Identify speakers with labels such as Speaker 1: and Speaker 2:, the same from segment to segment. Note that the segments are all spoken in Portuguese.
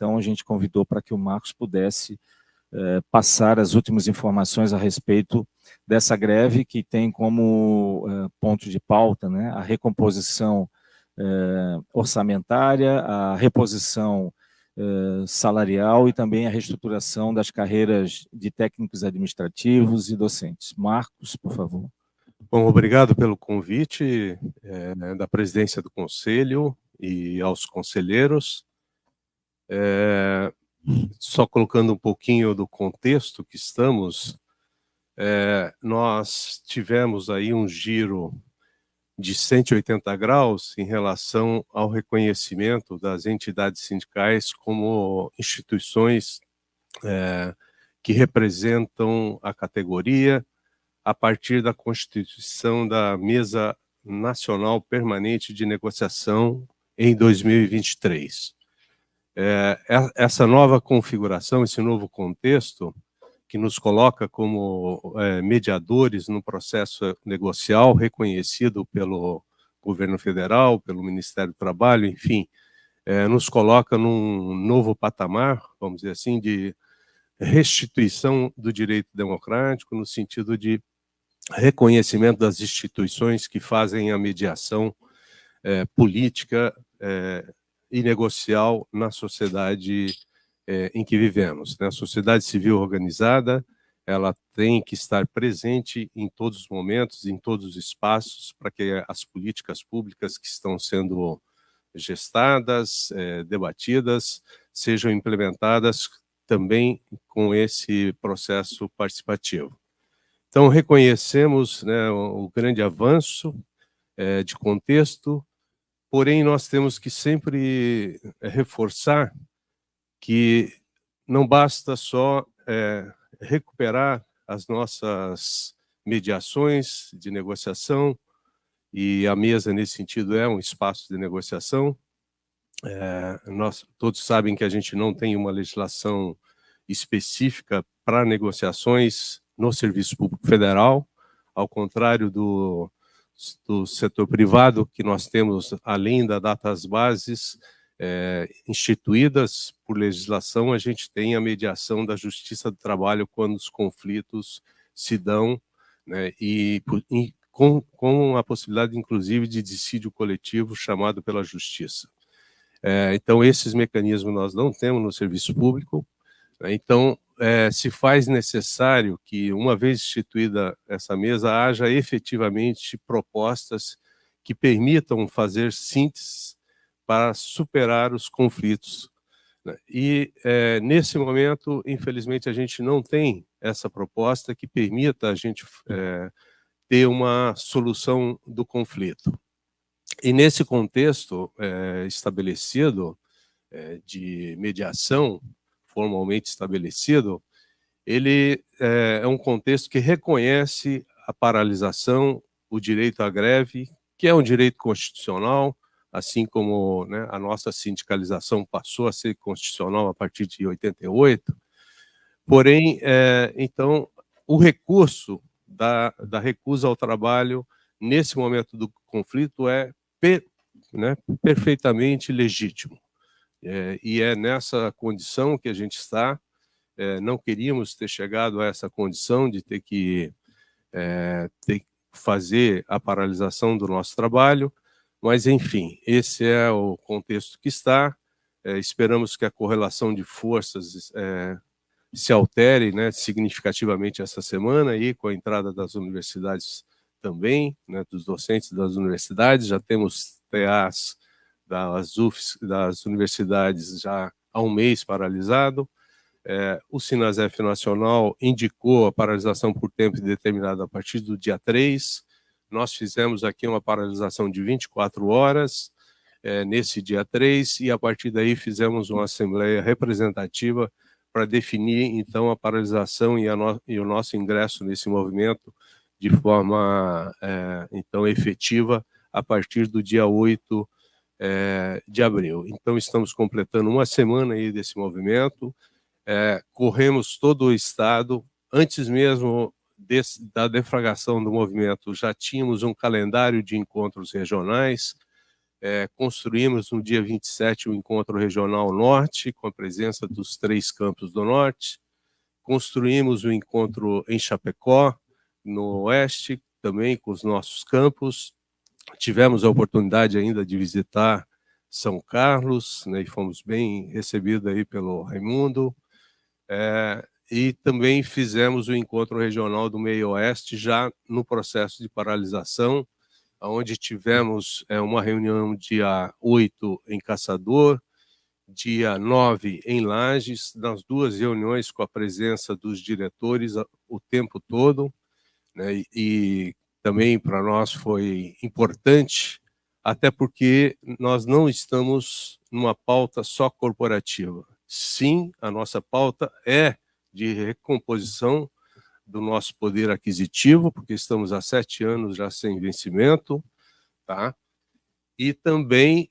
Speaker 1: então a gente convidou para que o Marcos pudesse passar as últimas informações a respeito dessa greve que tem como ponto de pauta, né, a recomposição orçamentária, a reposição salarial e também a reestruturação das carreiras de técnicos administrativos e docentes. Marcos, por favor.
Speaker 2: Bom, obrigado pelo convite da presidência do Conselho e aos conselheiros. Só colocando um pouquinho do contexto que estamos, nós tivemos aí um giro de 180 graus em relação ao reconhecimento das entidades sindicais como instituições que representam a categoria a partir da constituição da Mesa Nacional Permanente de Negociação em 2023. Essa nova configuração, esse novo contexto, que nos coloca como mediadores no processo negocial reconhecido pelo governo federal, pelo Ministério do Trabalho, enfim, nos coloca num novo patamar, vamos dizer assim, de restituição do direito democrático, no sentido de reconhecimento das instituições que fazem a mediação política e negocial na sociedade em que vivemos. A sociedade civil organizada, ela tem que estar presente em todos os momentos, em todos os espaços, para que as políticas públicas que estão sendo gestadas, debatidas, sejam implementadas também com esse processo participativo. Então, reconhecemos, né, o grande avanço de contexto, porém, nós temos que sempre reforçar que não basta só recuperar as nossas mediações de negociação, e a mesa, nesse sentido, é um espaço de negociação. Nós todos sabem que a gente não tem uma legislação específica para negociações no Serviço Público Federal, ao contrário do setor privado, que nós temos, além das datas bases instituídas por legislação, a gente tem a mediação da Justiça do Trabalho quando os conflitos se dão, né, e com a possibilidade, inclusive, de dissídio coletivo chamado pela Justiça. Então, esses mecanismos nós não temos no serviço público. Então, se faz necessário que, uma vez instituída essa mesa, haja efetivamente propostas que permitam fazer síntese para superar os conflitos. E, nesse momento, infelizmente, a gente não tem essa proposta que permita a gente ter uma solução do conflito. E, nesse contexto estabelecido, de mediação, formalmente estabelecido, ele é um contexto que reconhece a paralisação, o direito à greve, que é um direito constitucional, assim como, né, a nossa sindicalização passou a ser constitucional a partir de 88. Porém, então, o recurso da recusa ao trabalho, nesse momento do conflito, é perfeitamente legítimo. E é nessa condição que a gente está. Não queríamos ter chegado a essa condição de ter que fazer a paralisação do nosso trabalho, mas, enfim, esse é o contexto que está. Esperamos que a correlação de forças se altere, né, significativamente essa semana, e com a entrada das universidades também, né, dos docentes das universidades. Já temos TAs das universidades já há um mês paralisado. O Sinasef Nacional indicou a paralisação por tempo indeterminado a partir do dia 3. Nós fizemos aqui uma paralisação de 24 horas nesse dia 3, e a partir daí fizemos uma assembleia representativa para definir, então, a paralisação e o nosso ingresso nesse movimento de forma, então, efetiva a partir do dia 8 de abril. Então, estamos completando uma semana aí desse movimento. Corremos todo o Estado. Antes mesmo da deflagração do movimento, já tínhamos um calendário de encontros regionais, construímos no dia 27 o Encontro Regional Norte, com a presença dos 3 campos do Norte, construímos o encontro em Chapecó, no Oeste, também com os nossos campos, tivemos a oportunidade ainda de visitar São Carlos, né, e fomos bem recebidos aí pelo Raimundo, e também fizemos o encontro regional do Meio Oeste, já no processo de paralisação, onde tivemos uma reunião dia 8 em Caçador, dia 9 em Lages, nas 2 reuniões com a presença dos diretores o tempo todo, né, e também para nós foi importante, até porque nós não estamos numa pauta só corporativa. Sim, a nossa pauta é de recomposição do nosso poder aquisitivo, porque estamos há 7 anos já sem vencimento, tá? E também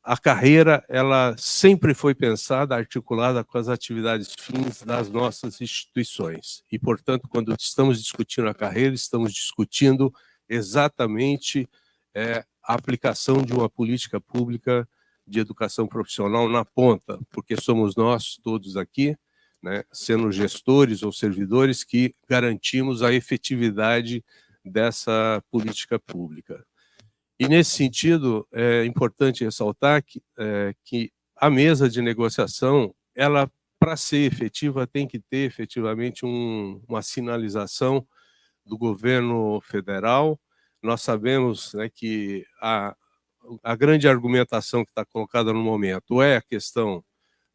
Speaker 2: a carreira, ela sempre foi pensada, articulada com as atividades fins das nossas instituições. E, portanto, quando estamos discutindo a carreira, estamos discutindo exatamente a aplicação de uma política pública de educação profissional na ponta, porque somos nós todos aqui, né, sendo gestores ou servidores, que garantimos a efetividade dessa política pública. E, nesse sentido, é importante ressaltar que a mesa de negociação, ela, para ser efetiva, tem que ter efetivamente uma sinalização do governo federal. Nós sabemos, né, que a grande argumentação que está colocada no momento é a questão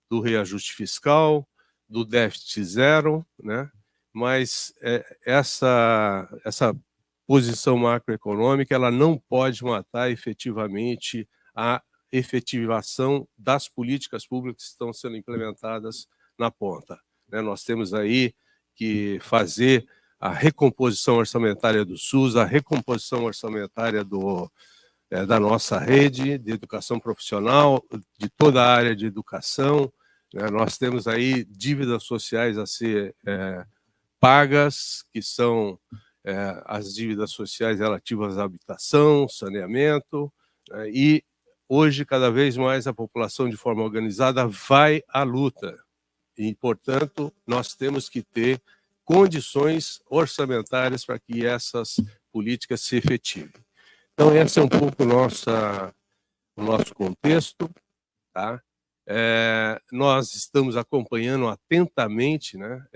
Speaker 2: do reajuste fiscal, do déficit zero, né? Mas essa posição macroeconômica, ela não pode matar efetivamente a efetivação das políticas públicas que estão sendo implementadas na ponta, né? Nós temos aí que fazer a recomposição orçamentária do SUS, a recomposição orçamentária da nossa rede de educação profissional, de toda a área de educação, né? Nós temos aí dívidas sociais a ser pagas, que são as dívidas sociais relativas à habitação, saneamento, né? E hoje, cada vez mais, a população, de forma organizada, vai à luta. E, portanto, nós temos que ter condições orçamentárias para que essas políticas se efetivem. Então, esse é um pouco o nosso contexto, tá? Nós estamos acompanhando atentamente, né,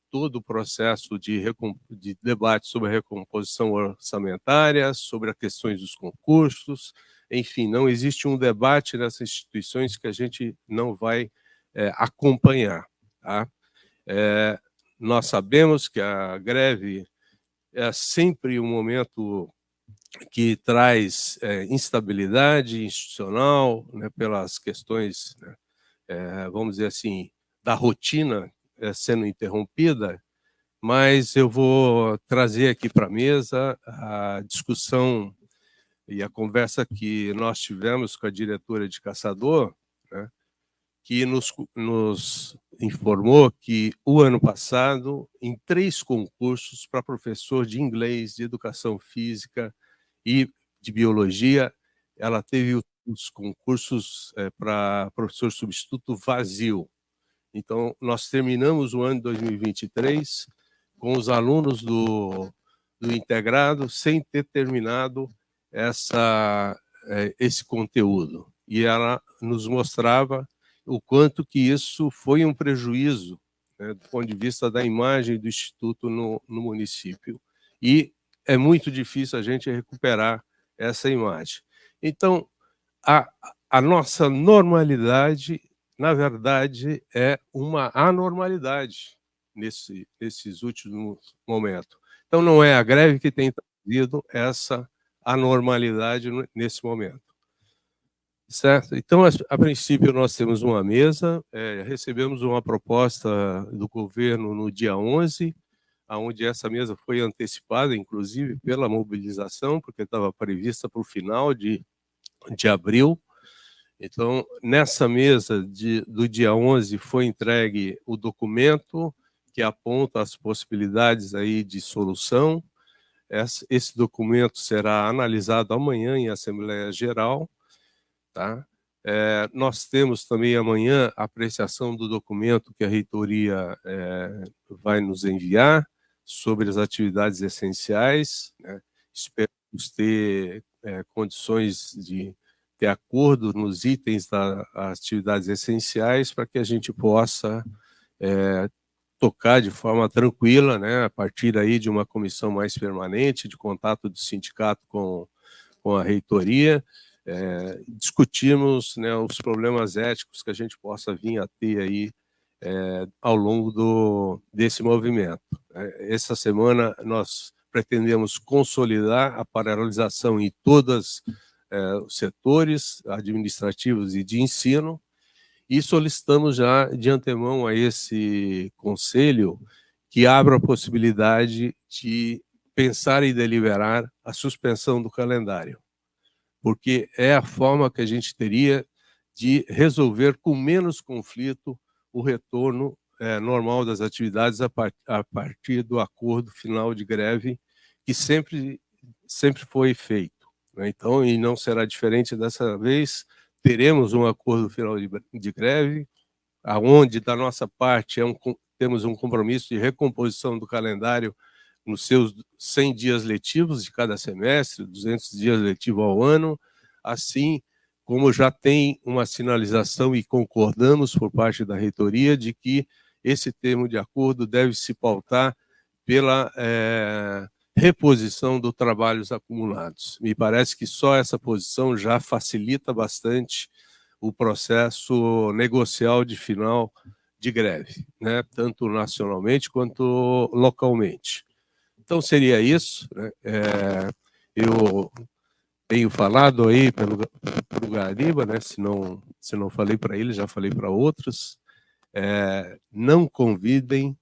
Speaker 2: todo o processo de debate sobre a recomposição orçamentária, sobre as questões dos concursos, enfim, não existe um debate nessas instituições que a gente não vai acompanhar, tá? Nós sabemos que a greve é sempre um momento que traz instabilidade institucional, né, pelas questões, né, vamos dizer assim, da rotina sendo interrompida, mas eu vou trazer aqui para a mesa a discussão e a conversa que nós tivemos com a diretora de Caçador, né, que nos informou que o ano passado, em 3 concursos para professor de inglês, de educação física e de biologia, ela teve os concursos para professor substituto vazio. Então, nós terminamos o ano de 2023 com os alunos do integrado sem ter terminado esse conteúdo. E ela nos mostrava o quanto que isso foi um prejuízo, né, do ponto de vista da imagem do Instituto no município. E é muito difícil a gente recuperar essa imagem. Então, a nossa normalidade, na verdade, é uma anormalidade nesses últimos momentos. Então, não é a greve que tem trazido essa anormalidade nesse momento. Certo? Então, a princípio, nós temos uma mesa, recebemos uma proposta do governo no dia 11, onde essa mesa foi antecipada, inclusive, pela mobilização, porque estava prevista para o final de abril. Então, nessa mesa do dia 11, foi entregue o documento que aponta as possibilidades aí de solução. Esse documento será analisado amanhã em Assembleia Geral, tá? Nós temos também amanhã a apreciação do documento que a reitoria vai nos enviar sobre as atividades essenciais, né? Esperamos ter condições de ter acordo nos itens das atividades essenciais para que a gente possa tocar de forma tranquila, né, a partir aí de uma comissão mais permanente, de contato do sindicato com a reitoria, discutirmos, né, os problemas éticos que a gente possa vir a ter aí ao longo desse movimento. Essa semana nós pretendemos consolidar a paralisação em todos os setores administrativos e de ensino, e solicitamos já de antemão a esse conselho que abra a possibilidade de pensar e deliberar a suspensão do calendário, porque é a forma que a gente teria de resolver com menos conflito o retorno normal das atividades a partir do acordo final de greve que sempre foi feito, né? Então, e não será diferente dessa vez. Teremos um acordo final de greve, aonde, da nossa parte, temos um compromisso de recomposição do calendário nos seus 100 dias letivos de cada semestre, 200 dias letivos ao ano, assim como já tem uma sinalização e concordamos por parte da reitoria de que esse termo de acordo deve se pautar pela reposição dos trabalhos acumulados. Me parece que só essa posição já facilita bastante o processo negocial de final de greve, né? Tanto nacionalmente quanto localmente. Então, seria isso, né? Eu tenho falado aí para o Gariba, né? Se não falei para ele, já falei para outros. Não convidem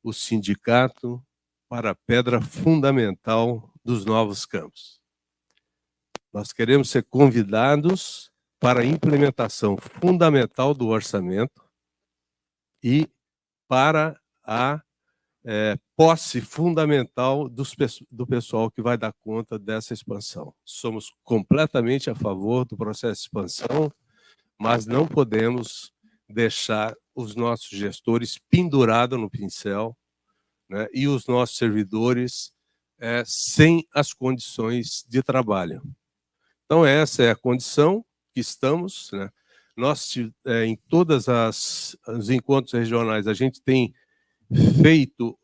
Speaker 2: o sindicato para a pedra fundamental dos novos campos. Nós queremos ser convidados para a implementação fundamental do orçamento e para a posse fundamental do pessoal que vai dar conta dessa expansão. Somos completamente a favor do processo de expansão, mas não podemos deixar os nossos gestores pendurados no pincel, né, e os nossos servidores sem as condições de trabalho. Então, essa é a condição que estamos, né? Nós, em todos os encontros regionais, a gente tem feito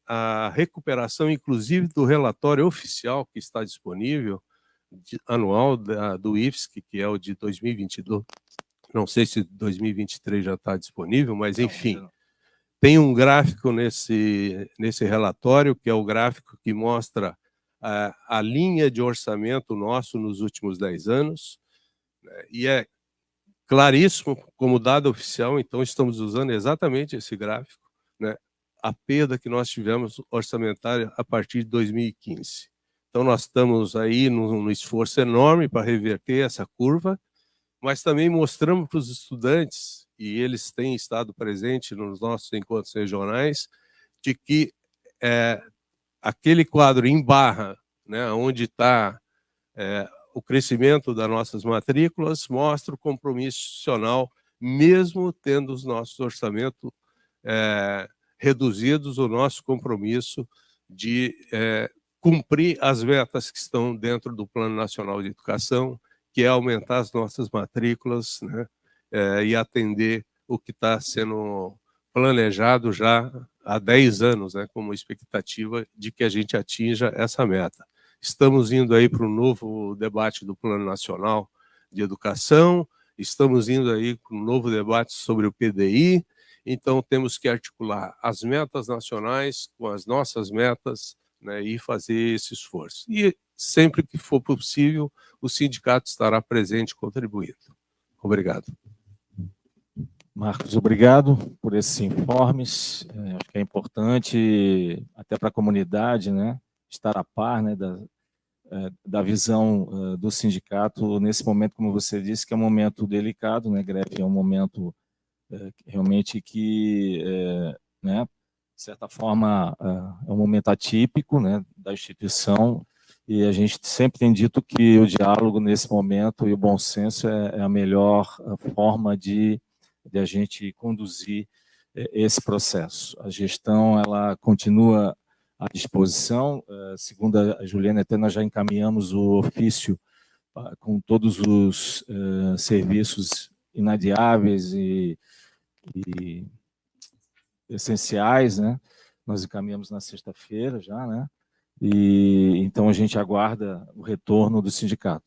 Speaker 2: a recuperação, inclusive, do relatório oficial que está disponível, anual do IFSC, que é o de 2022. Não sei se 2023 já está disponível, mas, enfim, tem um gráfico nesse relatório, que é o gráfico que mostra a linha de orçamento nosso nos últimos 10 anos, né, e é claríssimo como dado oficial, então estamos usando exatamente esse gráfico, né, a perda que nós tivemos orçamentária a partir de 2015. Então, nós estamos aí num esforço enorme para reverter essa curva, mas também mostramos para os estudantes, e eles têm estado presentes nos nossos encontros regionais, de que aquele quadro em barra, né, onde está o crescimento das nossas matrículas, mostra o compromisso institucional, mesmo tendo os nossos orçamentos reduzidos, o nosso compromisso de cumprir as metas que estão dentro do Plano Nacional de Educação, que é aumentar as nossas matrículas, né, e atender o que está sendo planejado já há 10 anos, né, como expectativa de que a gente atinja essa meta. Estamos indo aí para um novo debate do Plano Nacional de Educação, estamos indo aí para um novo debate sobre o PDI, então temos que articular as metas nacionais com as nossas metas, né, e fazer esse esforço. E sempre que for possível, o sindicato estará presente contribuindo. Obrigado.
Speaker 1: Marcos, obrigado por esses informes. Acho que é importante, até para a comunidade, né, estar a par, né, da visão do sindicato nesse momento, como você disse, que é um momento delicado, né, greve é um momento realmente que né, de certa forma, é um momento atípico, né, da instituição, e a gente sempre tem dito que o diálogo nesse momento e o bom senso é a melhor forma de a gente conduzir esse processo. A gestão ela continua à disposição, segundo a Juliana, até nós já encaminhamos o ofício com todos os serviços inadiáveis e essenciais, né? Nós encaminhamos na sexta-feira já, né? E então a gente aguarda o retorno do sindicato.